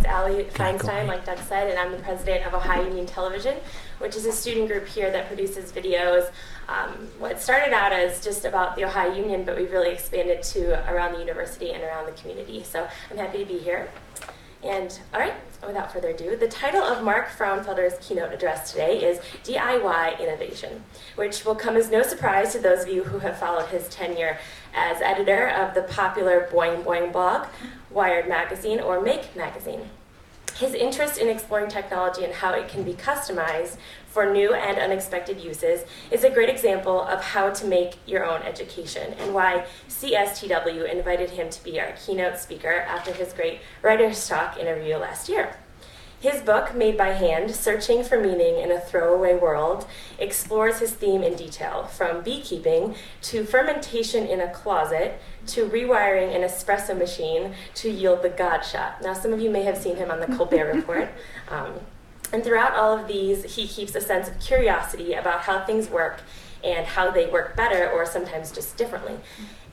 Allie Feinstein, like Doug said, and I'm the president of Ohio Union Television, which is a student group here that produces videos. What started out as just about the Ohio Union, but we've really expanded to around the university and around the community. So I'm happy to be here. And all right, without further ado, the title of Mark Fraunfelder's keynote address today is DIY Innovation, which will come as no surprise to those of you who have followed his tenure as editor of the popular Boing Boing blog, Wired Magazine, or Make Magazine. His interest in exploring technology and how it can be customized for new and unexpected uses is a great example of how to make your own education, and why CSTW invited him to be our keynote speaker after his great Writer's Talk interview last year. His book, Made by Hand, Searching for Meaning in a Throwaway World, explores his theme in detail, from beekeeping to fermentation in a closet to rewiring an espresso machine to yield the God shot. Now, some of you may have seen him on the Colbert Report. And throughout all of these, he keeps a sense of curiosity about how things work and how they work better or sometimes just differently.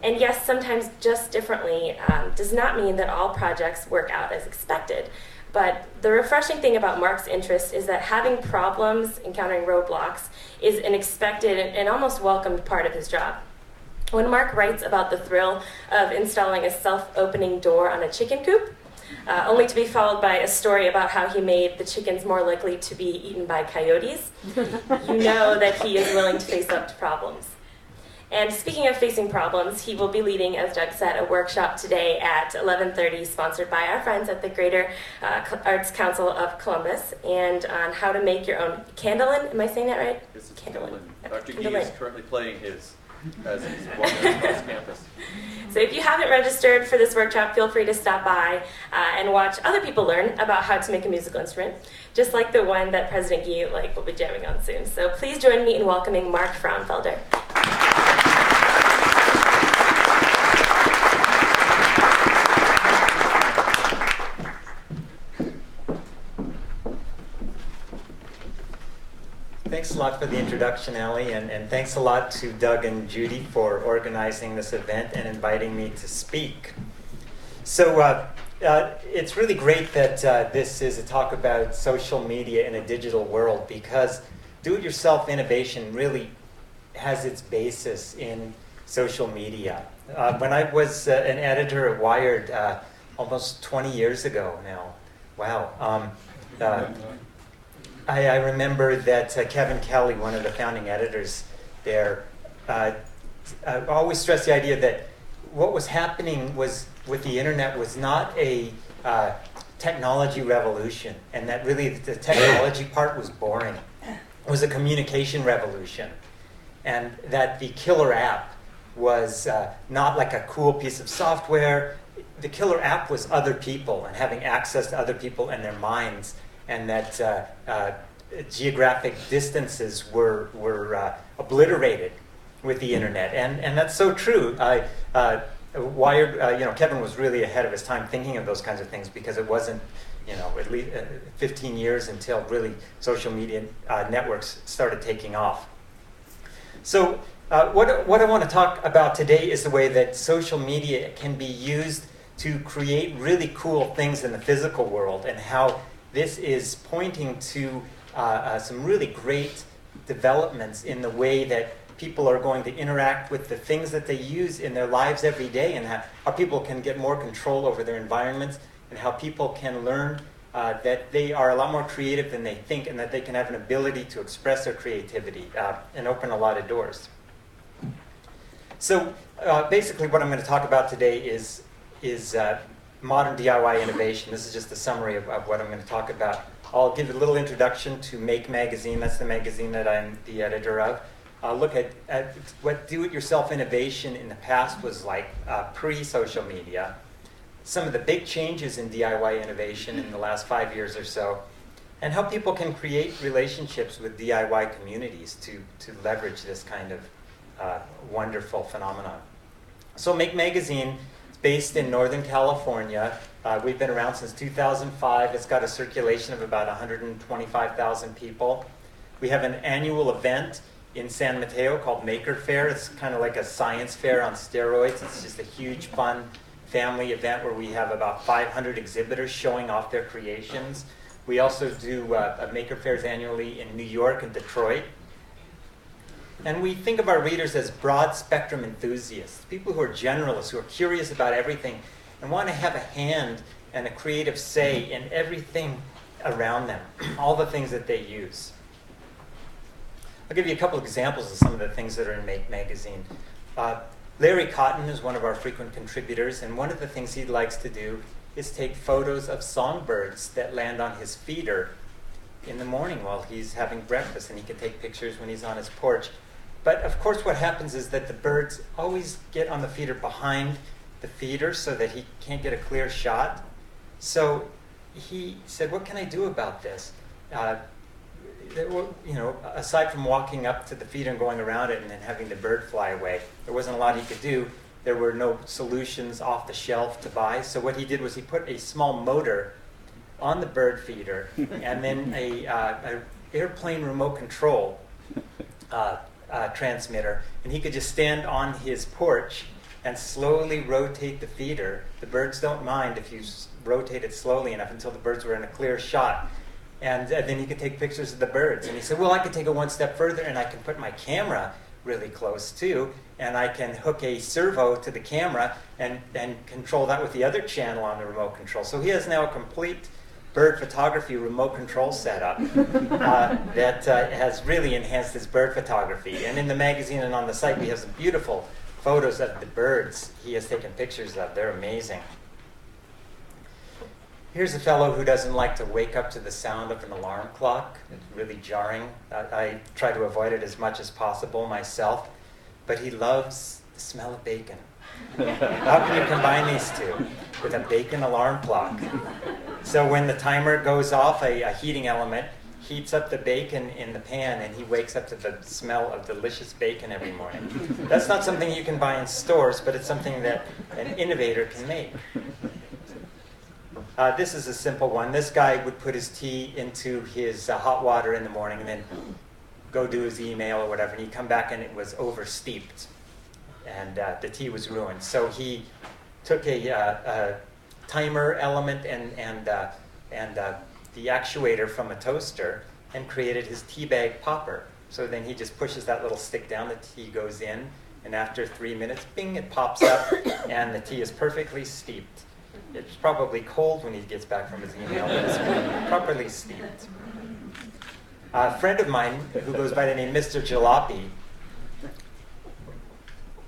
And yes, sometimes just differently does not mean that all projects work out as expected. But the refreshing thing about Mark's interest is that having problems, encountering roadblocks, is an expected and almost welcomed part of his job. When Mark writes about the thrill of installing a self-opening door on a chicken coop, only to be followed by a story about how he made the chickens more likely to be eaten by coyotes, you know that he is willing to face up to problems. And speaking of facing problems, he will be leading, as Doug said, a workshop today at 11:30, sponsored by our friends at the Greater Arts Council of Columbus, and on how to make your own Candlin. Am I saying that right? This is Candlin. Dr. Gee Candlin is currently playing his as he's walking across campus. So if you haven't registered for this workshop, feel free to stop by and watch other people learn about how to make a musical instrument, just like the one that President Gee will be jamming on soon. So please join me in welcoming Mark Fraunfelder. Thanks a lot for the introduction, Allie, and thanks a lot to Doug and Judy for organizing this event and inviting me to speak. So it's really great that this is a talk about social media in a digital world, because do-it-yourself innovation really has its basis in social media. When I was an editor at Wired almost 20 years ago now, wow. I remember that Kevin Kelly, one of the founding editors there, always stressed the idea that what was happening was with the internet was not a technology revolution, and that really the technology part was boring. It was a communication revolution, and that the killer app was not like a cool piece of software. The killer app was other people and having access to other people and their minds, and that geographic distances were obliterated with the internet, and that's so true. Wired, Kevin was really ahead of his time thinking of those kinds of things, because it wasn't, at least 15 years until really social media networks started taking off. So what I want to talk about today is the way that social media can be used to create really cool things in the physical world, and how this is pointing to some really great developments in the way that people are going to interact with the things that they use in their lives every day, and how people can get more control over their environments, and how people can learn that they are a lot more creative than they think, and that they can have an ability to express their creativity and open a lot of doors. So basically what I'm going to talk about today is modern DIY innovation. This is just a summary of what I'm going to talk about. I'll give a little introduction to Make Magazine. That's the magazine that I'm the editor of. I'll look at what do-it-yourself innovation in the past was like pre-social media, some of the big changes in DIY innovation in the last 5 years or so, and how people can create relationships with DIY communities to leverage this kind of wonderful phenomenon. So Make Magazine is based in Northern California. We've been around since 2005. It's got a circulation of about 125,000 people. We have an annual event in San Mateo called Maker Fair. It's kind of like a science fair on steroids. It's just a huge, fun family event where we have about 500 exhibitors showing off their creations. We also do maker fairs annually in New York and Detroit. And we think of our readers as broad spectrum enthusiasts, people who are generalists, who are curious about everything and want to have a hand and a creative say in everything around them, all the things that they use. I'll give you a couple examples of some of the things that are in Make Magazine. Larry Cotton is one of our frequent contributors, and one of the things he likes to do is take photos of songbirds that land on his feeder in the morning while he's having breakfast, and he can take pictures when he's on his porch. But of course what happens is that the birds always get on the feeder behind the feeder so that he can't get a clear shot. So he said, what can I do about this? Aside from walking up to the feeder and going around it and then having the bird fly away, there wasn't a lot he could do. There were no solutions off the shelf to buy. So what he did was he put a small motor on the bird feeder and then a airplane remote control transmitter, and he could just stand on his porch and slowly rotate the feeder. The birds don't mind if you rotate it slowly enough until the birds were in a clear shot. And then he could take pictures of the birds. And he said, well, I could take it one step further, and I can put my camera really close too, and I can hook a servo to the camera and control that with the other channel on the remote control. So he has now a complete bird photography remote control setup that has really enhanced his bird photography. And in the magazine and on the site, we have some beautiful photos of the birds he has taken pictures of. They're amazing. Here's a fellow who doesn't like to wake up to the sound of an alarm clock. It's really jarring. I try to avoid it as much as possible myself, but he loves the smell of bacon. How can you combine these two with a bacon alarm clock? So when the timer goes off, a heating element heats up the bacon in the pan, and he wakes up to the smell of delicious bacon every morning. That's not something you can buy in stores, but it's something that an innovator can make. This is a simple one. This guy would put his tea into his hot water in the morning and then go do his email or whatever, and he'd come back and it was oversteeped, and the tea was ruined. So he took a timer element and the actuator from a toaster and created his tea bag popper. So then he just pushes that little stick down, the tea goes in, and after 3 minutes, bing, it pops up, and the tea is perfectly steeped. It's probably cold when he gets back from his email, but it's properly steeped. A friend of mine who goes by the name Mr. Jalopy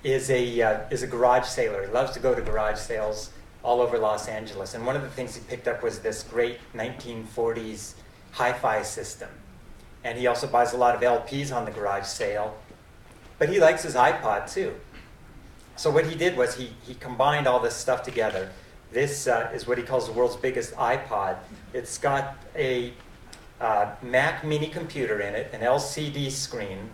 is a garage sailor. He loves to go to garage sales all over Los Angeles. And one of the things he picked up was this great 1940s hi-fi system. And he also buys a lot of LPs on the garage sale. But he likes his iPod too. So what he did was he combined all this stuff together. This is what he calls the world's biggest iPod. It's got a Mac mini computer in it, an LCD screen,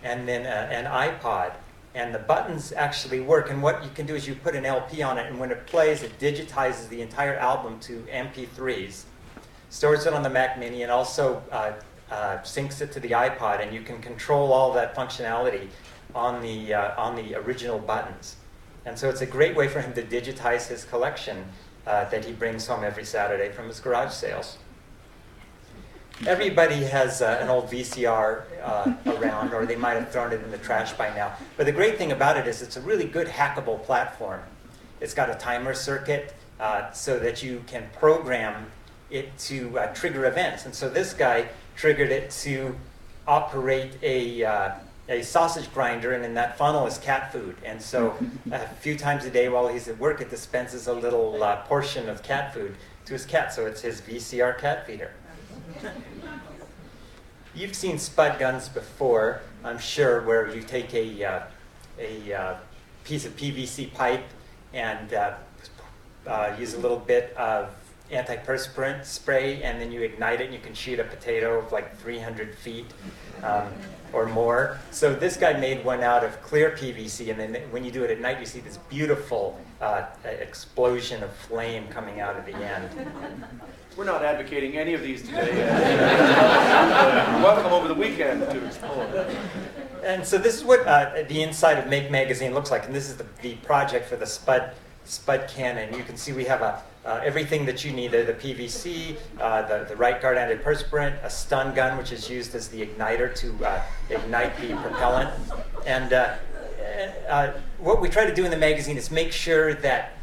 and then an iPod. And the buttons actually work. And what you can do is you put an LP on it, and when it plays, it digitizes the entire album to MP3s, stores it on the Mac mini, and also syncs it to the iPod. And you can control all that functionality on the original buttons. And so it's a great way for him to digitize his collection that he brings home every Saturday from his garage sales. Everybody has an old VCR around, or they might have thrown it in the trash by now. But the great thing about it is it's a really good hackable platform. It's got a timer circuit so that you can program it to trigger events. And so this guy triggered it to operate a sausage grinder, and in that funnel is cat food. And so a few times a day while he's at work, it dispenses a little portion of cat food to his cat. So it's his VCR cat feeder. You've seen spud guns before, I'm sure, where you take a piece of PVC pipe and use a little bit of antiperspirant spray, and then you ignite it, and you can shoot a potato of like 300 feet or more. So this guy made one out of clear PVC, and then when you do it at night, you see this beautiful explosion of flame coming out of the end. We're not advocating any of these today. You're welcome over the weekend to explore. And so this is what the inside of Make Magazine looks like, and this is the project for the spud spud cannon. You can see we have everything that you need there, the PVC, the right guard antiperspirant, a stun gun, which is used as the igniter to ignite the propellant. And what we try to do in the magazine is make sure that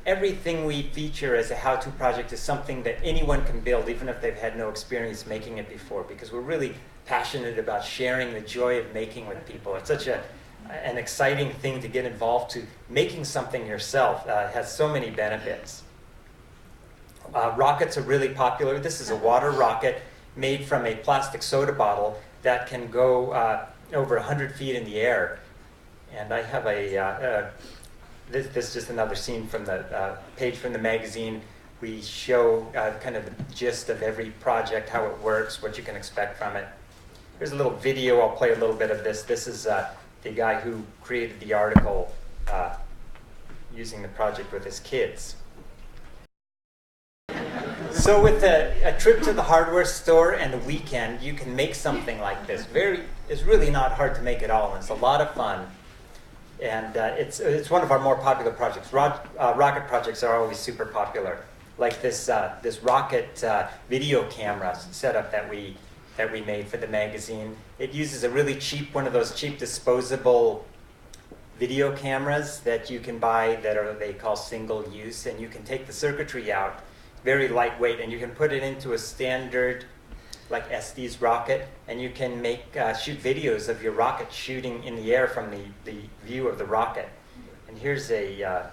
everything we feature as a how-to project is something that anyone can build, even if they've had no experience making it before, because we're really passionate about sharing the joy of making with people. It's such an exciting thing to get involved to. Making something yourself has so many benefits. Rockets are really popular. This is a water rocket made from a plastic soda bottle that can go over 100 feet in the air. And I have this is just another scene from the page from the magazine. We show kind of the gist of every project, how it works, what you can expect from it. Here's a little video. I'll play a little bit of this. This is the guy who created the article using the project with his kids. So with a trip to the hardware store and a weekend, you can make something like this. It's really not hard to make at all, and it's a lot of fun. And it's one of our more popular projects. Rocket projects are always super popular. Like this rocket video camera setup that we made for the magazine. It uses a really cheap, one of those cheap disposable video cameras that you can buy that they call single use, and you can take the circuitry out, very lightweight, and you can put it into a standard like SD's rocket, and you can shoot videos of your rocket shooting in the air from the view of the rocket. And here's a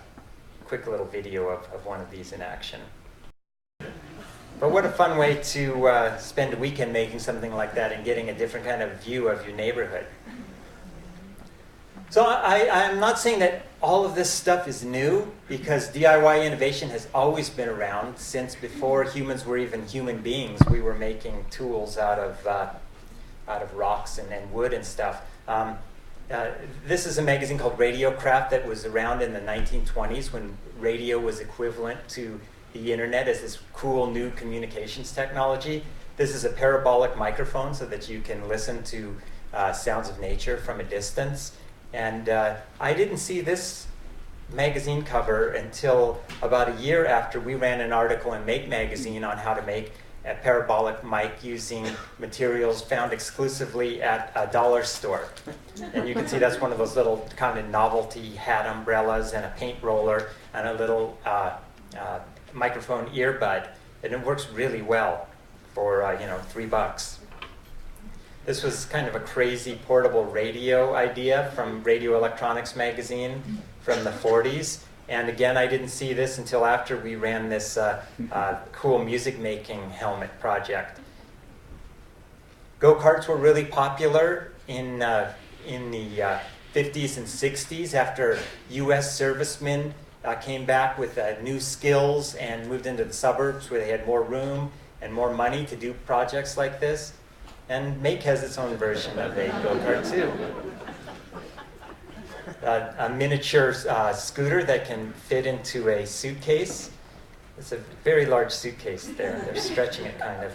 quick little video of one of these in action. But what a fun way to spend a weekend making something like that and getting a different kind of view of your neighborhood. So I'm not saying that all of this stuff is new, because DIY innovation has always been around. Since before humans were even human beings, we were making tools out of rocks and wood and stuff. This is a magazine called Radiocraft that was around in the 1920s when radio was equivalent to the internet as this cool new communications technology. This is a parabolic microphone so that you can listen to sounds of nature from a distance. And I didn't see this magazine cover until about a year after we ran an article in Make magazine on how to make a parabolic mic using materials found exclusively at a dollar store. And you can see that's one of those little kind of novelty hat umbrellas and a paint roller and a little microphone earbud. And it works really well for $3. This was kind of a crazy portable radio idea from Radio Electronics magazine from the 40s. And again, I didn't see this until after we ran this cool music making helmet project. Go-karts were really popular in the 50s and 60s after U.S. servicemen came back with new skills and moved into the suburbs where they had more room and more money to do projects like this. And Make has its own version of a go-kart too. A miniature scooter that can fit into a suitcase. It's a very large suitcase there. They're stretching it kind of.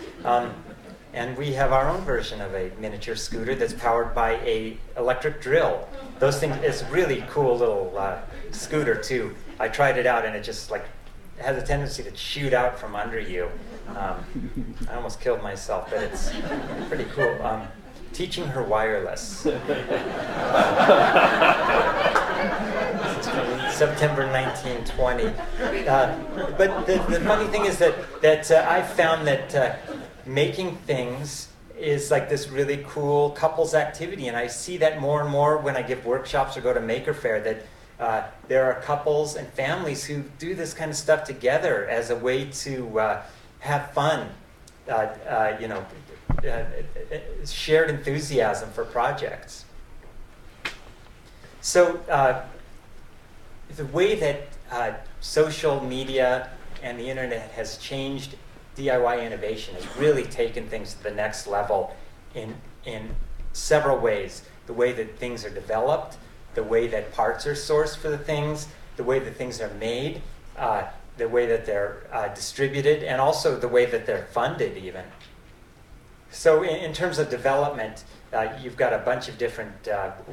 And we have our own version of a miniature scooter that's powered by a electric drill. Those things, it's a really cool little scooter too. I tried it out and it just has a tendency to shoot out from under you. I almost killed myself, but it's pretty cool. Teaching her wireless. September 1920. But the funny thing is that I found that making things is like this really cool couples activity, and I see that more and more when I give workshops or go to Maker Faire, that there are couples and families who do this kind of stuff together as a way to have fun, shared enthusiasm for projects. So the way that social media and the internet has changed DIY innovation has really taken things to the next level in several ways. The way that things are developed, the way that parts are sourced for the things, the way that things are made, the way that they're distributed, and also the way that they're funded even. So in terms of development, you've got a bunch of different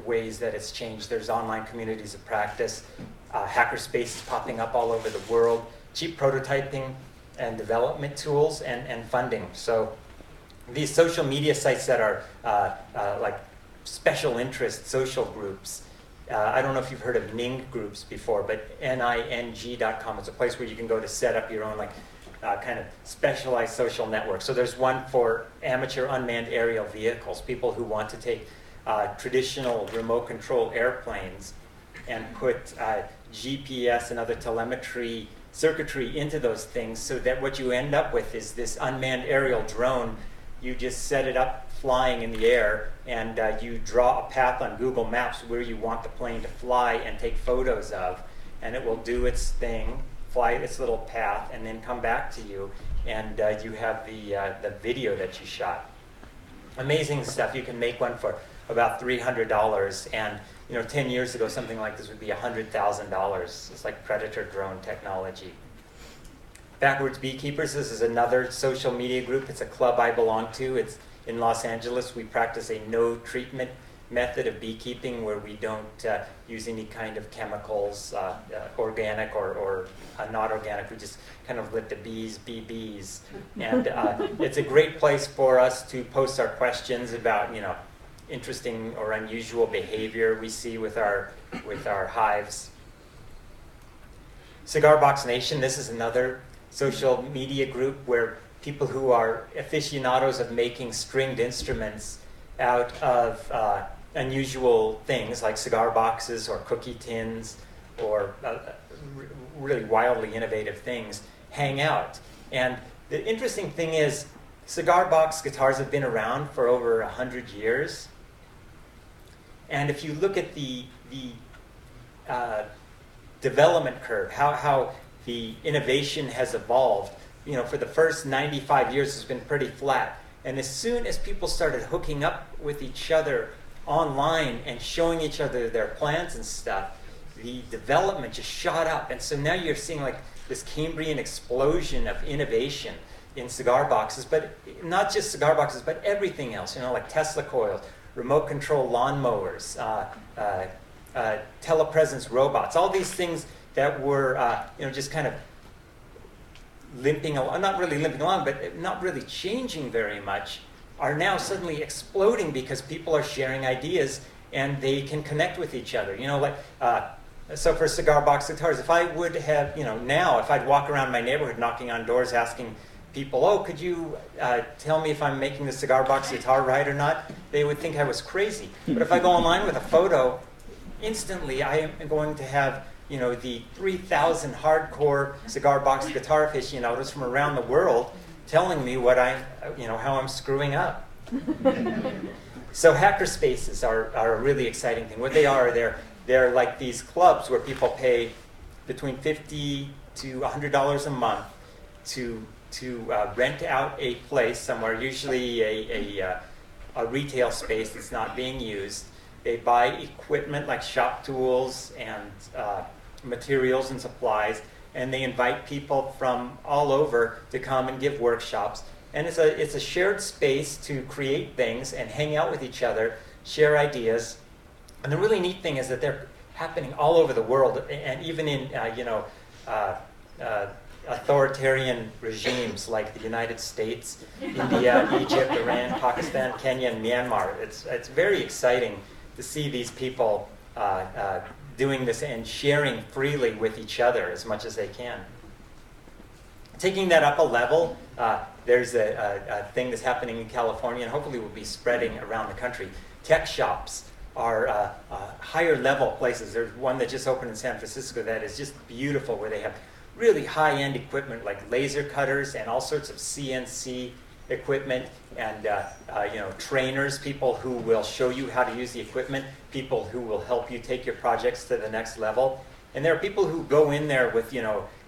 ways that it's changed. There's online communities of practice. hackerspaces popping up all over the world, cheap prototyping and development tools, and funding. So these social media sites that are like special interest social groups, I don't know if you've heard of Ning groups before, but ning.com. It's a place where you can go to set up your own kind of specialized social network. So there's one for amateur unmanned aerial vehicles, people who want to take traditional remote control airplanes and put GPS and other telemetry circuitry into those things, so that what you end up with is this unmanned aerial drone. You just set it up flying in the air, and you draw a path on Google Maps where you want the plane to fly and take photos of, and it will do its thing, fly its little path, and then come back to you, and you have the video that you shot. Amazing stuff. You can make one for about $300, and 10 years ago, something like this would be $100,000. It's like predator drone technology. Backwards Beekeepers, this is another social media group. It's a club I belong to. It's in Los Angeles. We practice a no-treatment method of beekeeping where we don't use any kind of chemicals, organic or not organic. We just kind of let the bees be bees. And it's a great place for us to post our questions about, interesting or unusual behavior we see with our hives. Cigar Box Nation, this is another social media group where people who are aficionados of making stringed instruments out of unusual things like cigar boxes or cookie tins or really wildly innovative things hang out. And the interesting thing is, cigar box guitars have been around for over 100 years. And if you look at the development curve, how the innovation has evolved, for the first 95 years it's been pretty flat. And as soon as people started hooking up with each other online and showing each other their plans and stuff, the development just shot up. And so now you're seeing like this Cambrian explosion of innovation in cigar boxes, but not just cigar boxes, but everything else, like Tesla coils, remote control lawnmowers, telepresence robots, all these things that were, just kind of limping along, not really limping along, but not really changing very much, are now suddenly exploding because people are sharing ideas and they can connect with each other. So for cigar box guitars, if I would have, now if I'd walk around my neighborhood knocking on doors asking people, oh, could you tell me if I'm making the cigar box guitar right or not, they would think I was crazy. But if I go online with a photo, instantly I am going to have the 3,000 hardcore cigar box guitar aficionados from around the world telling me what how I'm screwing up. So hackerspaces are a really exciting thing. What they are, they're like these clubs where people pay between $50 to $100 a month to rent out a place somewhere, usually a retail space that's not being used. They buy equipment like shop tools and materials and supplies, and they invite people from all over to come and give workshops. And it's a shared space to create things and hang out with each other, share ideas. And the really neat thing is that they're happening all over the world, and even in authoritarian regimes like the United States, India, Egypt, Iran, Pakistan, Kenya, and Myanmar. It's very exciting to see these people doing this and sharing freely with each other as much as they can. Taking that up a level, there's a thing that's happening in California and hopefully will be spreading around the country. Tech shops are higher level places. There's one that just opened in San Francisco that is just beautiful, where they have really high-end equipment like laser cutters and all sorts of CNC equipment, and trainers, people who will show you how to use the equipment, people who will help you take your projects to the next level. And there are people who go in there with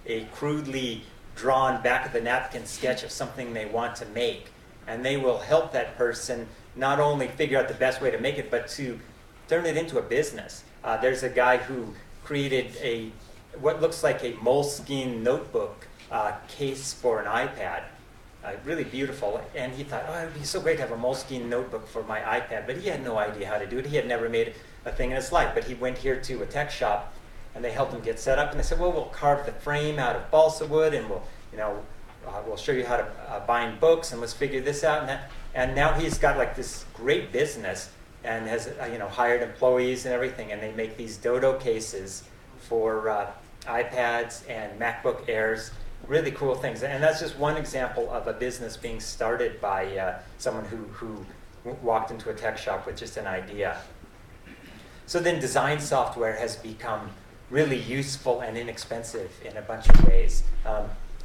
a crudely drawn back of the napkin sketch of something they want to make, and they will help that person not only figure out the best way to make it, but to turn it into a business. There's a guy who created what looks like a Moleskine notebook case for an iPad. Really beautiful, and he thought, it would be so great to have a Moleskine notebook for my iPad, but he had no idea how to do it. He had never made a thing in his life, but he went here to a tech shop, and they helped him get set up. And they said, well, we'll carve the frame out of balsa wood, and we'll show you how to bind books, and let's figure this out and that. And now he's got like this great business and has hired employees and everything, and they make these Dodo cases for iPads and MacBook Airs. Really cool things. And that's just one example of a business being started by someone who walked into a tech shop with just an idea. So then design software has become really useful and inexpensive in a bunch of ways.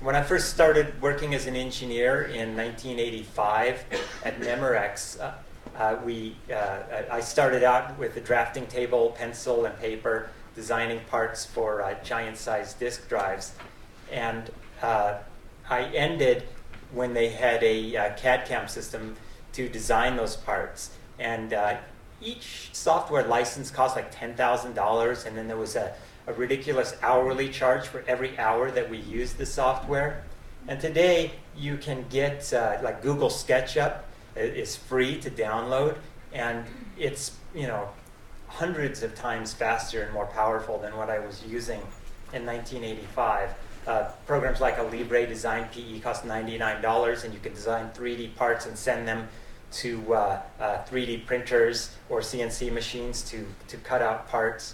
When I first started working as an engineer in 1985 at Memorex, I started out with a drafting table, pencil, and paper, designing parts for giant-sized disk drives. And I ended when they had a CAD/CAM system to design those parts. And each software license cost like $10,000, and then there was a ridiculous hourly charge for every hour that we used the software. And today you can get like Google SketchUp is free to download, and it's hundreds of times faster and more powerful than what I was using in 1985. Programs like a Libre Design PE cost $99, and you can design 3D parts and send them to 3D printers or CNC machines to cut out parts.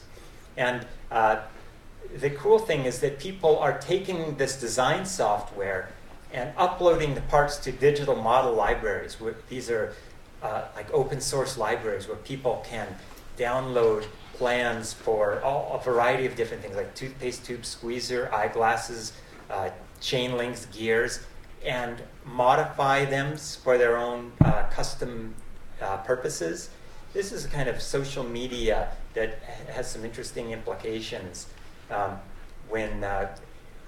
And the cool thing is that people are taking this design software and uploading the parts to digital model libraries. These are like open source libraries where people can download plans for a variety of different things, like toothpaste tube squeezer, eyeglasses, chain links, gears, and modify them for their own custom purposes. This is a kind of social media that has some interesting implications when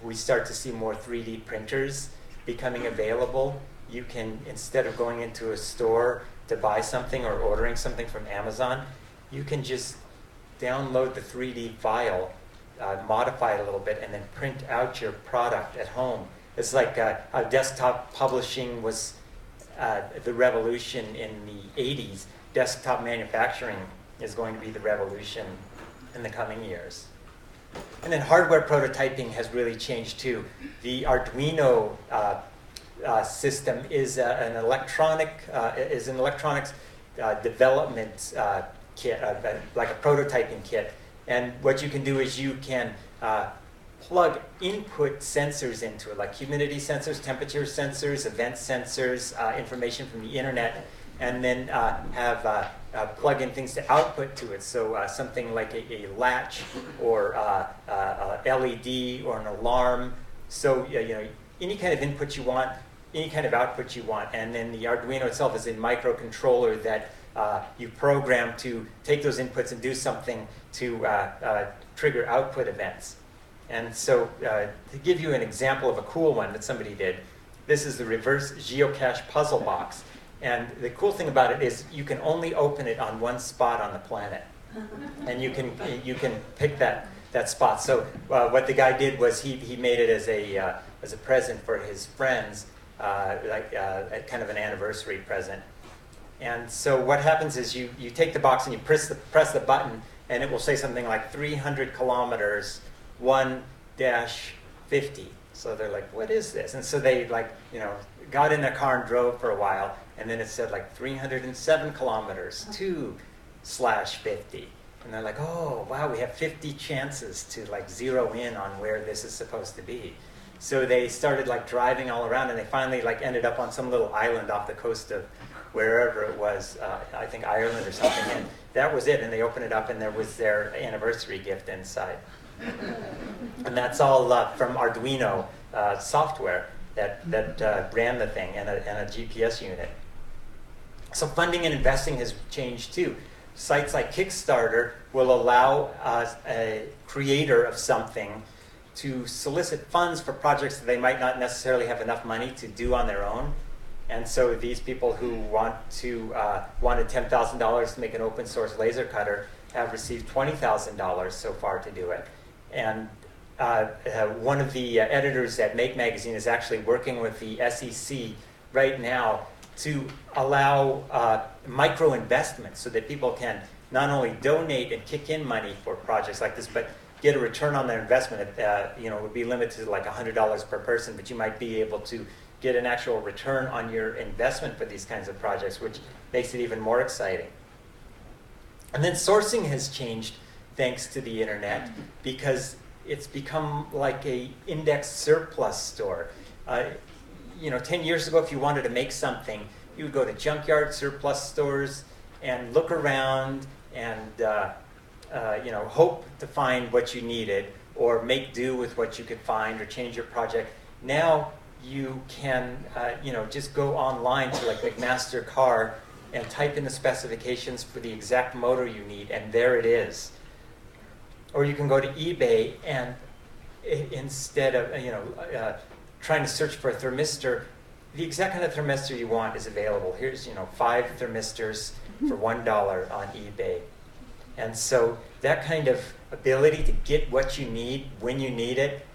we start to see more 3D printers becoming available. You can, instead of going into a store to buy something or ordering something from Amazon, you can just download the 3D file, modify it a little bit, and then print out your product at home. It's like how desktop publishing was the revolution in the 80s. Desktop manufacturing is going to be the revolution in the coming years. And then hardware prototyping has really changed too. The Arduino system is an electronics development kit, like a prototyping kit. And what you can do is you can plug input sensors into it, like humidity sensors, temperature sensors, event sensors, information from the internet, and then have plug in things to output to it. So something like a latch or a LED or an alarm. So any kind of input you want, any kind of output you want. And then the Arduino itself is a microcontroller that you program to take those inputs and do something to trigger output events. And so to give you an example of a cool one that somebody did, this is the reverse geocache puzzle box. And the cool thing about it is you can only open it on one spot on the planet. And you can pick that spot. So what the guy did was he made it as a present for his friends, like kind of an anniversary present. And so what happens is you take the box and you press the button, and it will say something like 300 kilometers, 1-50. So they're like, what is this? And so they got in their car and drove for a while, and then it said like 307 kilometers, 2/50. And they're like, oh, wow, we have 50 chances to like zero in on where this is supposed to be. So they started like driving all around, and they finally like ended up on some little island off the coast of wherever it was, I think Ireland or something, and that was it. And they opened it up, and there was their anniversary gift inside. And that's all from Arduino software that ran the thing, and a GPS unit. So funding and investing has changed too. Sites like Kickstarter will allow a creator of something to solicit funds for projects that they might not necessarily have enough money to do on their own. And so these people who wanted $10,000 to make an open source laser cutter have received $20,000 so far to do it. And one of the editors at Make Magazine is actually working with the SEC right now to allow micro investments so that people can not only donate and kick in money for projects like this, but get a return on their investment. You know, it would be limited to like $100 per person, but you might be able to get an actual return on your investment for these kinds of projects, which makes it even more exciting. And then sourcing has changed thanks to the internet, because it's become like a index surplus store. You know, 10 years ago, if you wanted to make something, you would go to junkyard surplus stores and look around and you know, hope to find what you needed, or make do with what you could find, or change your project. Now you can you know, just go online to like McMaster Car and type in the specifications for the exact motor you need, and there it is. Or you can go to eBay, and instead of you know trying to search for a thermistor, the exact kind of thermistor you want is available. Here's, you know, 5 thermistors for $1 on eBay. And so that kind of ability to get what you need when you need it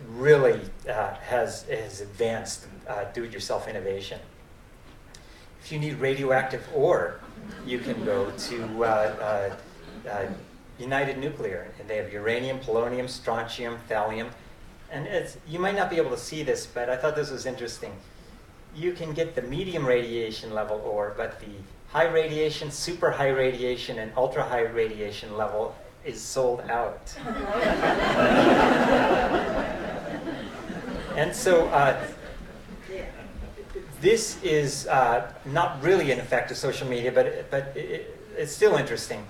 really has advanced do-it-yourself innovation. If you need radioactive ore, you can go to United Nuclear, and they have uranium, polonium, strontium, thallium. And you might not be able to see this, but I thought this was interesting. You can get the medium radiation level ore, but the high radiation, super high radiation, and ultra high radiation level is sold out. And so this is not really an effect of social media, but it's still interesting.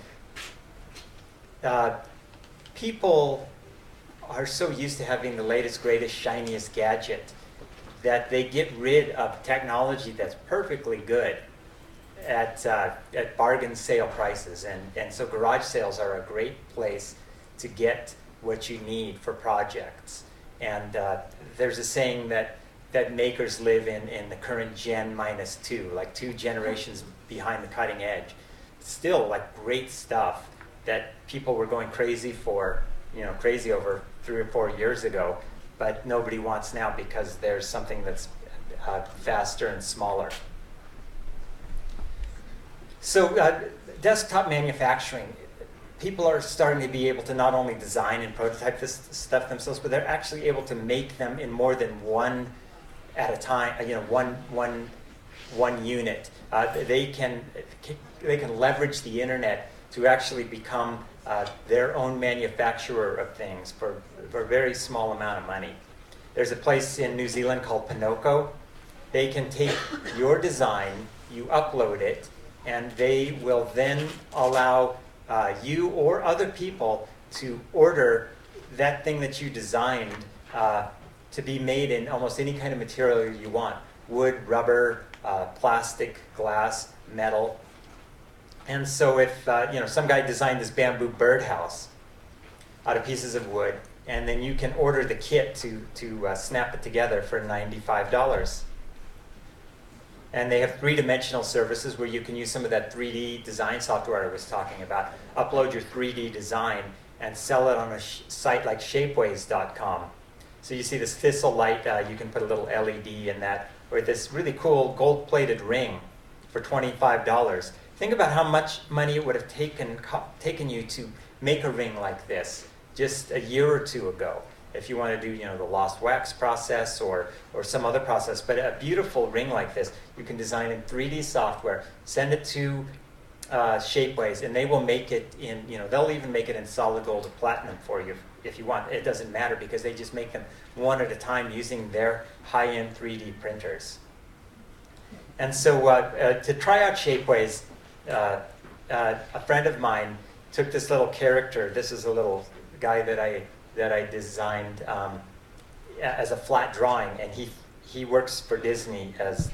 People are so used to having the latest, greatest, shiniest gadget that they get rid of technology that's perfectly good at bargain sale prices. And so garage sales are a great place to get what you need for projects. And there's a saying that makers live in the current gen minus 2, like 2 generations behind the cutting edge. Still, like, great stuff that people were going crazy for, you know, crazy over 3 or 4 years ago, but nobody wants now because there's something that's faster and smaller. So desktop manufacturing, people are starting to be able to not only design and prototype this stuff themselves, but they're actually able to make them in more than one at a time, you know, one unit. They can leverage the internet to actually become their own manufacturer of things for a very small amount of money. There's a place in New Zealand called Pinocchio. They can take your design, you upload it, and they will then allow you or other people to order that thing that you designed to be made in almost any kind of material you want. Wood, rubber, plastic, glass, metal. And so if you know, some guy designed this bamboo birdhouse out of pieces of wood, and then you can order the kit to snap it together for $95. And they have 3-dimensional services where you can use some of that 3D design software I was talking about. Upload your 3D design and sell it on a site like shapeways.com. So you see this thistle light, you can put a little LED in that, or this really cool gold-plated ring for $25. Think about how much money it would have taken you to make a ring like this just a year or 2 ago, if you want to do, you know, the lost wax process or some other process. But a beautiful ring like this, you can design in 3D software, send it to Shapeways, and they will make it in, you know, they'll even make it in solid gold or platinum for you if you want. It doesn't matter, because they just make them one at a time using their high-end 3D printers. And so to try out Shapeways, a friend of mine took this little character. This is a little guy that I designed as a flat drawing, and he works for Disney as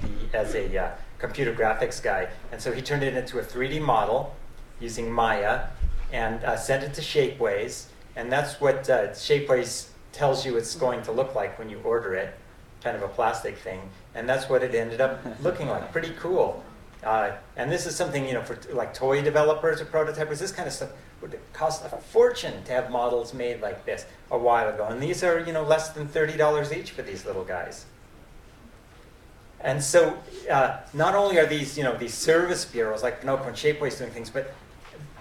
a computer graphics guy. And so he turned it into a 3D model using Maya and sent it to Shapeways, and that's what Shapeways tells you it's going to look like when you order it, kind of a plastic thing, and that's what it ended up looking like. Pretty cool. And this is something, you know, for like toy developers or prototypers, this kind of stuff would cost a fortune to have models made like this a while ago. And these are, you know, less than $30 each for these little guys. And so not only are these, you know, these service bureaus like Pinocchio and Shapeways doing things, but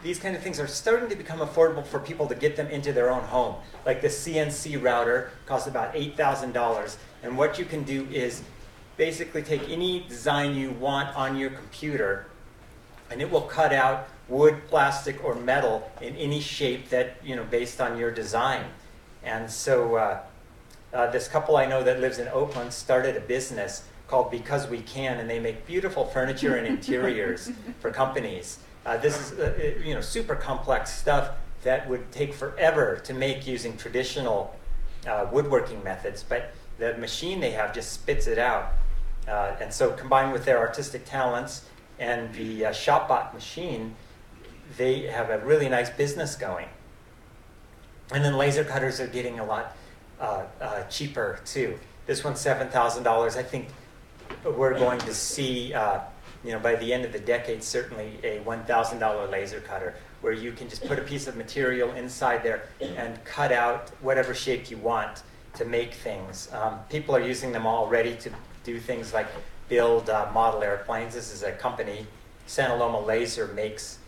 these kind of things are starting to become affordable for people to get them into their own home. Like the CNC router costs about $8,000. And what you can do is basically take any design you want on your computer, and it will cut out wood, plastic, or metal in any shape that, based on your design. And so this couple I know that lives in Oakland started a business called Because We Can, and they make beautiful furniture and interiors for companies. This is super complex stuff that would take forever to make using traditional woodworking methods, but the machine they have just spits it out. And so combined with their artistic talents and the ShopBot machine, they have a really nice business going. And then laser cutters are getting a lot cheaper too. This one's $7,000. I think we're going to see, by the end of the decade, certainly a $1,000 laser cutter where you can just put a piece of material inside there and cut out whatever shape you want to make things. People are using them already to do things like build model airplanes. This is a company, Santa Loma Laser, makes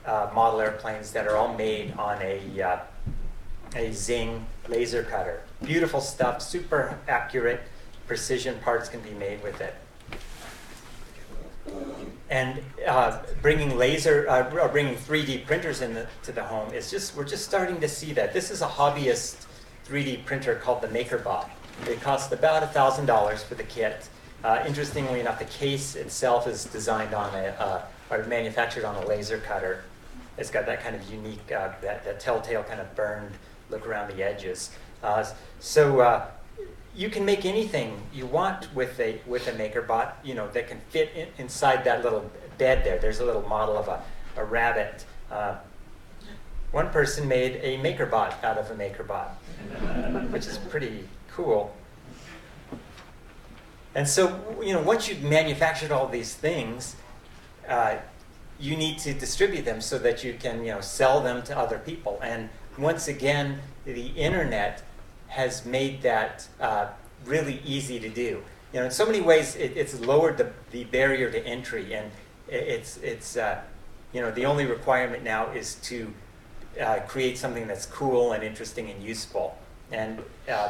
model airplanes that are all made on a Zing laser cutter. Beautiful stuff, super accurate, precision parts can be made with it. And bringing 3D printers into the home we're just starting to see that. This is a hobbyist 3D printer called the MakerBot. It costs about $1,000 for the kit. Interestingly enough, the case itself is designed on or manufactured on a laser cutter. It's got that kind of unique, that telltale kind of burned look around the edges. So you can make anything you want with a MakerBot, that can fit inside that little bed there. There's a little model of a rabbit. One person made a MakerBot out of a MakerBot, which is pretty cool. And so, once you've manufactured all these things, you need to distribute them so that you can, sell them to other people. And once again, the internet has made that really easy to do. In so many ways, it's lowered the barrier to entry, and it's the only requirement now is to create something that's cool and interesting and useful. And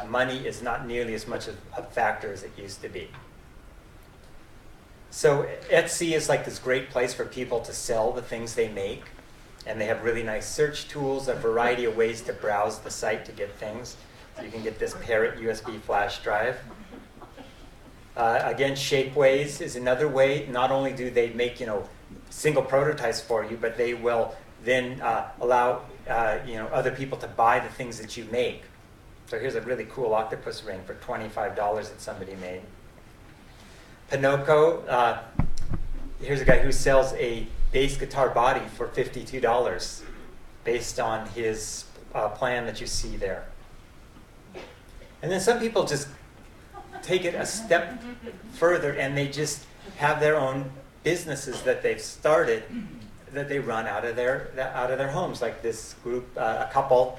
money is not nearly as much of a factor as it used to be. So Etsy is like this great place for people to sell the things they make. And they have really nice search tools, a variety of ways to browse the site to get things. So you can get this Parrot USB flash drive. Again, Shapeways is another way. Not only do they make single prototypes for you, but they will then allow other people to buy the things that you make. So here's a really cool octopus ring for $25 that somebody made. Pinocchio, here's a guy who sells a bass guitar body for $52 based on his plan that you see there. And then some people just take it a step further and they just have their own businesses that they've started that they run out of their homes. Like this group, a couple,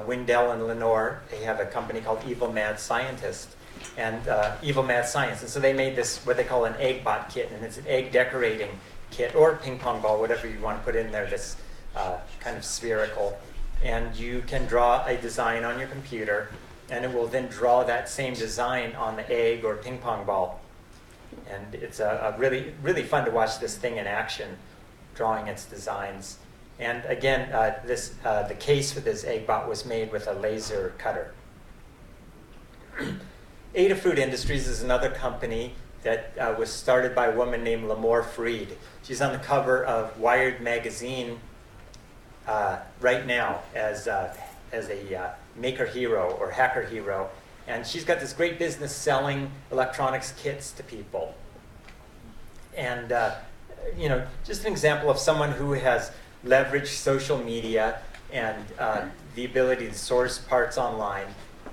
Wendell and Lenore, they have a company called Evil Mad Scientist and Evil Mad Science. And so they made this, what they call an egg bot kit, and it's an egg decorating kit or ping pong ball, whatever you want to put in there, that's kind of spherical. And you can draw a design on your computer, and it will then draw that same design on the egg or ping pong ball. And it's really, really fun to watch this thing in action, drawing its designs. And again, the case for this egg bot was made with a laser cutter. Adafruit Industries is another company that was started by a woman named Lamore Freed. She's on the cover of Wired magazine right now as a maker hero or hacker hero. And she's got this great business selling electronics kits to people. And just an example of someone who has leveraged social media and the ability to source parts online,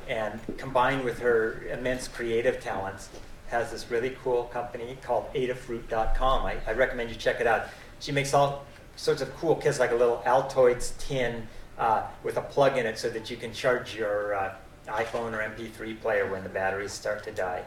and combined with her immense creative talents, has this really cool company called Adafruit.com. I recommend you check it out. She makes all sorts of cool kits, like a little Altoids tin with a plug in it so that you can charge your iPhone or MP3 player when the batteries start to die.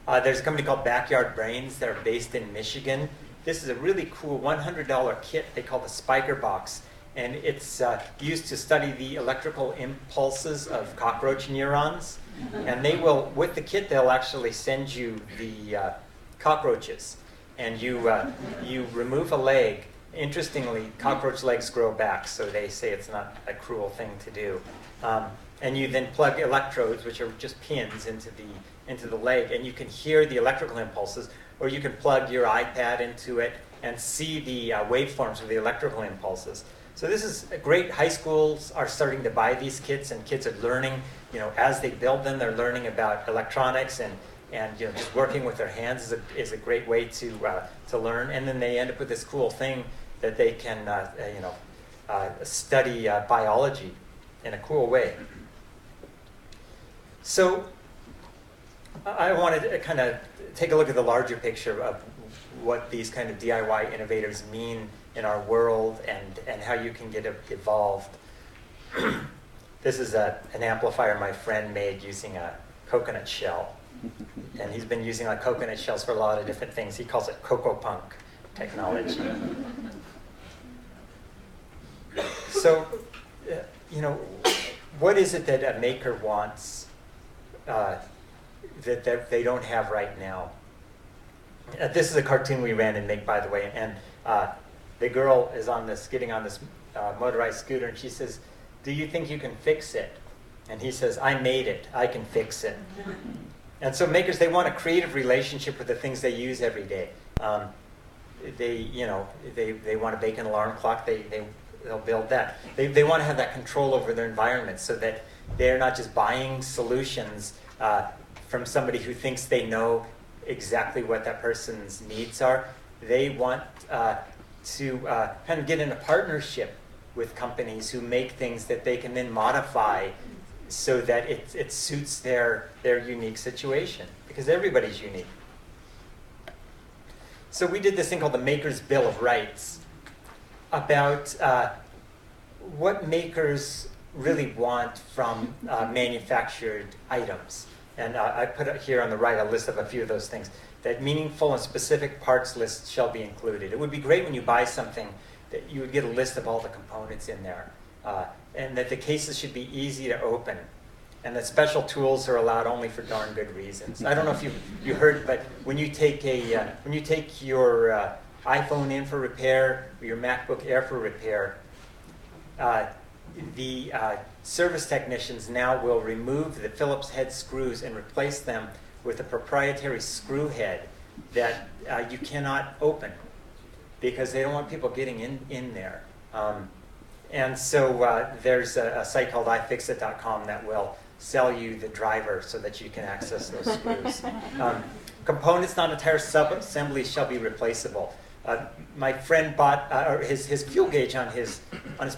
There's a company called Backyard Brains. They're based in Michigan, this is a really cool $100 kit they call the Spiker Box. And it's used to study the electrical impulses of cockroach neurons. And they will, with the kit, they'll actually send you the cockroaches. And you remove a leg. Interestingly, cockroach legs grow back, so they say it's not a cruel thing to do. And you then plug electrodes, which are just pins, into the leg, and you can hear the electrical impulses, or you can plug your iPad into it and see the waveforms of the electrical impulses. So this is great. High schools are starting to buy these kits, and kids are learning, as they build them, they're learning about electronics, and just working with their hands is a great way to learn. And then they end up with this cool thing that they can, study biology in a cool way. So I wanted to kind of take a look at the larger picture of what these kind of DIY innovators mean in our world and how you can get evolved. This is an amplifier my friend made using a coconut shell. And he's been using coconut shells for a lot of different things. He calls it CocoaPunk technology. So, what is it that a maker wants that they don't have right now? This is a cartoon we ran in Make, by the way, and the girl is getting on this motorized scooter, and she says, "Do you think you can fix it?" And he says, "I made it. I can fix it." And so makers, they want a creative relationship with the things they use every day. They want to bake an alarm clock. They'll build that. They want to have that control over their environment so that they're not just buying solutions from somebody who thinks they know exactly what that person's needs are. They want to kind of get in a partnership with companies who make things that they can then modify so that it suits their unique situation, because everybody's unique. So we did this thing called the Maker's Bill of Rights about what makers really want from manufactured items. And I put here on the right a list of a few of those things. That meaningful and specific parts lists shall be included. It would be great when you buy something that you would get a list of all the components in there. And that the cases should be easy to open. And that special tools are allowed only for darn good reasons. I don't know if you heard, but when you take your iPhone in for repair, or your MacBook Air for repair, the service technicians now will remove the Phillips head screws and replace them with a proprietary screw head that you cannot open because they don't want people getting in there. And so there's a site called iFixit.com that will sell you the driver so that you can access those screws. Components, not entire sub-assemblies shall be replaceable. My friend bought, or his fuel gauge on his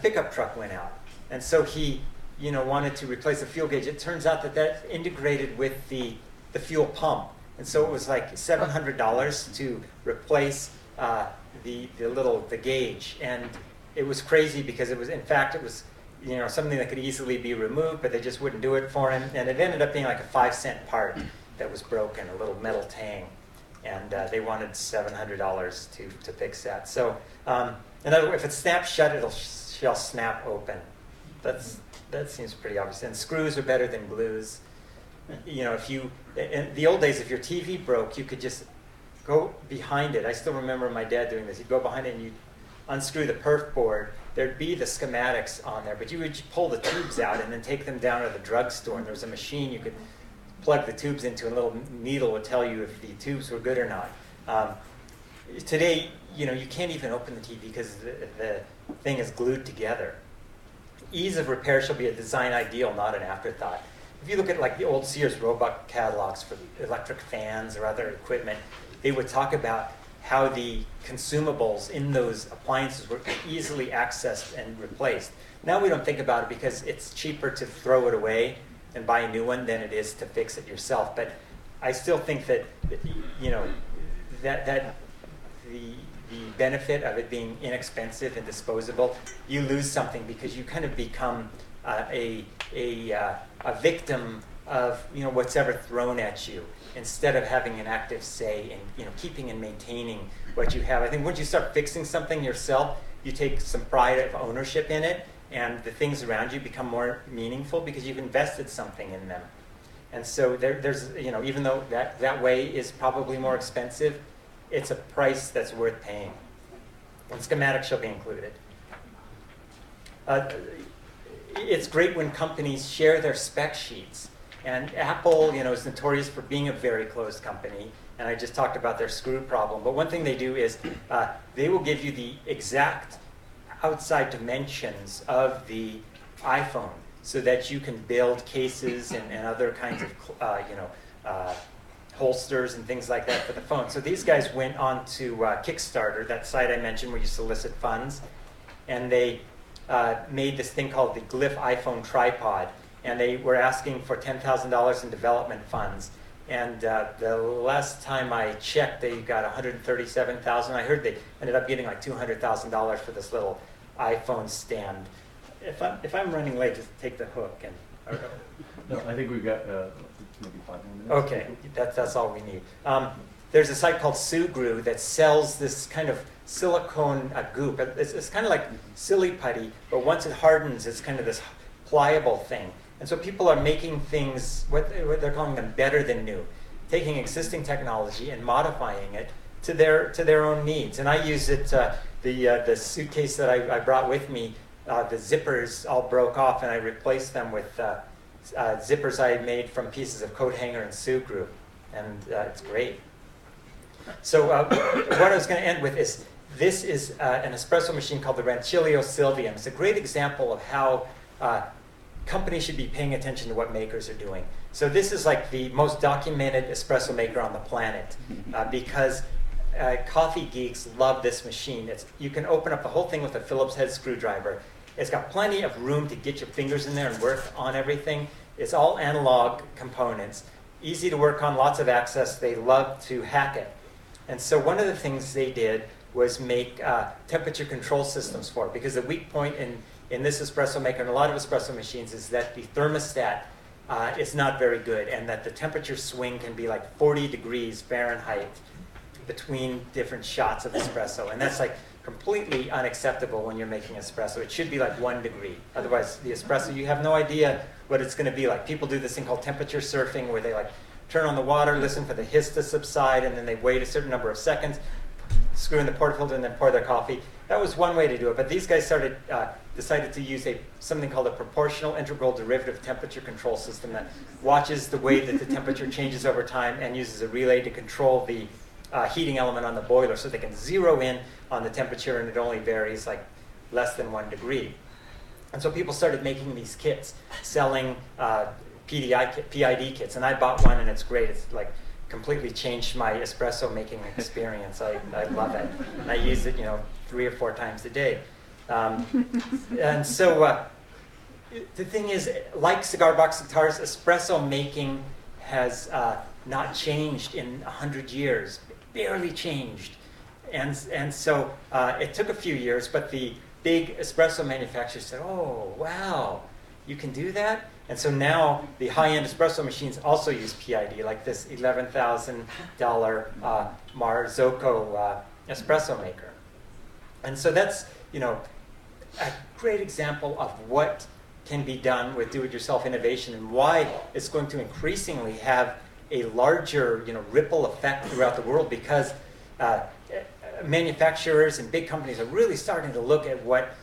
pickup truck went out. And so he wanted to replace the fuel gauge. It turns out that that's integrated with the fuel pump. And so it was like $700 to replace the gauge. And it was crazy because it was something that could easily be removed, but they just wouldn't do it for him. And it ended up being like a 5-cent part that was broken, a little metal tang. And they wanted $700 to fix that. So in other words, if it snaps shut, shall snap open. That seems pretty obvious. And screws are better than glues. In the old days, if your TV broke, you could just go behind it. I still remember my dad doing this. You'd go behind it and you'd unscrew the perf board. There'd be the schematics on there, but you would pull the tubes out and then take them down to the drugstore. And there was a machine you could plug the tubes into, and a little needle would tell you if the tubes were good or not. Today, you can't even open the TV because the thing is glued together. Ease of repair shall be a design ideal, not an afterthought. If you look at the old Sears Roebuck catalogs for electric fans or other equipment, they would talk about how the consumables in those appliances were easily accessed and replaced. Now we don't think about it because it's cheaper to throw it away and buy a new one than it is to fix it yourself. But I still think that that the benefit of it being inexpensive and disposable, you lose something because you kind of become a victim of what's ever thrown at you, instead of having an active say in keeping and maintaining what you have. I think once you start fixing something yourself, you take some pride of ownership in it, and the things around you become more meaningful because you've invested something in them. And so there's even though that way is probably more expensive, it's a price that's worth paying. And schematics shall be included. It's great when companies share their spec sheets. And Apple, is notorious for being a very closed company. And I just talked about their screw problem. But one thing they do is they will give you the exact outside dimensions of the iPhone so that you can build cases and other kinds of holsters and things like that for the phone. So these guys went on to Kickstarter, that site I mentioned where you solicit funds, and they made this thing called the Glyph iPhone tripod. And they were asking for $10,000 in development funds. And the last time I checked, they got $137,000. I heard they ended up getting like $200,000 for this little iPhone stand. If I'm running late, just take the hook. No, I think we've got maybe 5 more minutes. Okay, that's all we need. There's a site called Sugru that sells this kind of silicone goop. It's kind of like silly putty, but once it hardens, it's kind of this pliable thing. And so people are making things, what they're calling them, better than new, taking existing technology and modifying it to their own needs. And I use it. The suitcase that I brought with me, the zippers all broke off, and I replaced them with zippers I made from pieces of coat hanger and Sugru, and it's great. So what I was going to end with is this is an espresso machine called the Rancilio Silvia. It's a great example of how companies should be paying attention to what makers are doing. So this is like the most documented espresso maker on the planet because coffee geeks love this machine. You can open up the whole thing with a Phillips head screwdriver. It's got plenty of room to get your fingers in there and work on everything. It's all analog components. Easy to work on, lots of access. They love to hack it. And so one of the things they did was make temperature control systems for it, because the weak point in this espresso maker and a lot of espresso machines is that the thermostat is not very good, and that the temperature swing can be like 40 degrees Fahrenheit between different shots of espresso. And that's like completely unacceptable when you're making espresso. It should be like 1 degree. Otherwise, the espresso, you have no idea what it's going to be like. People do this thing called temperature surfing, where they like turn on the water, listen for the hiss to subside, and then they wait a certain number of seconds, screw in the portafilter, and then pour their coffee. That was one way to do it. But these guys decided to use something called a proportional integral derivative temperature control system that watches the way that the temperature changes over time and uses a relay to control the heating element on the boiler, so they can zero in on the temperature and it only varies like less than 1 degree. And so people started making these kits, selling PID kits, and I bought one and it's great. It's like completely changed my espresso making experience. I love it. And I use it 3 or 4 times a day. And so the thing is, like cigar box guitars, espresso making has not changed in 100 years, barely changed. And so it took a few years, but the big espresso manufacturers said, oh, wow, you can do that? And so now the high-end espresso machines also use PID, like this $11,000 Marzocco espresso maker. And so that's a great example of what can be done with do-it-yourself innovation and why it's going to increasingly have a larger ripple effect throughout the world, because manufacturers and big companies are really starting to look at what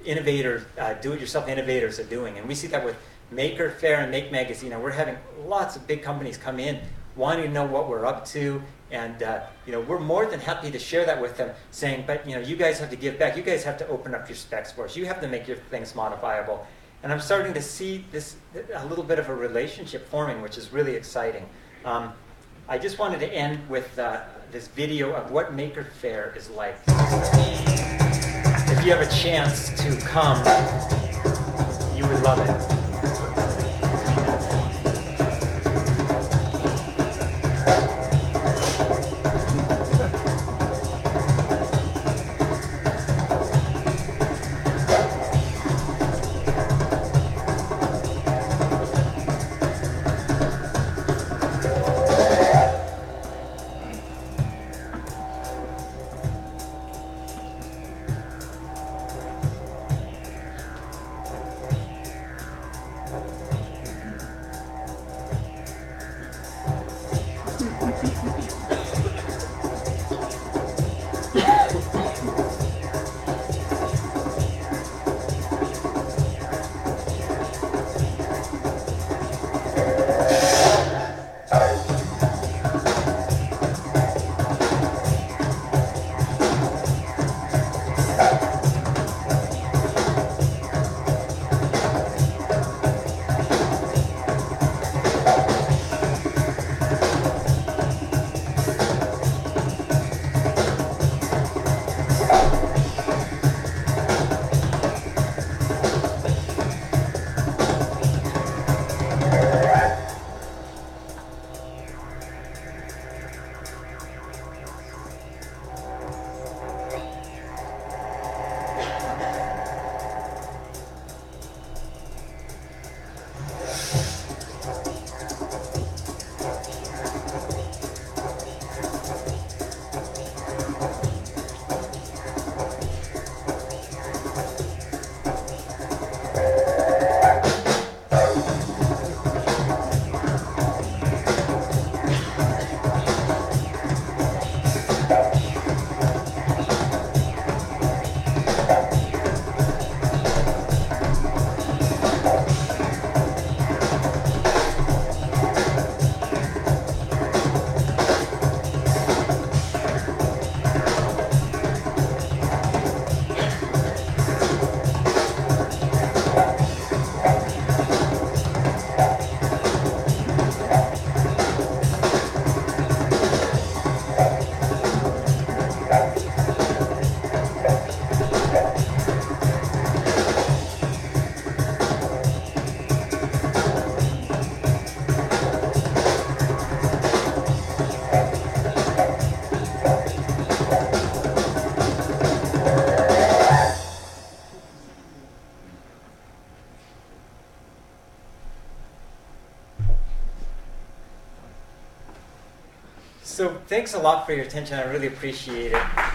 innovators, do-it-yourself innovators are doing. And we see that with Maker Faire and Make Magazine. We're having lots of big companies come in wanting to know what we're up to, and we're more than happy to share that with them, saying, but you guys have to give back. You guys have to open up your specs for us. You have to make your things modifiable. And I'm starting to see a little bit of a relationship forming, which is really exciting. I just wanted to end with this video of what Maker Faire is like. If you have a chance to come, you would love it. So thanks a lot for your attention. I really appreciate it.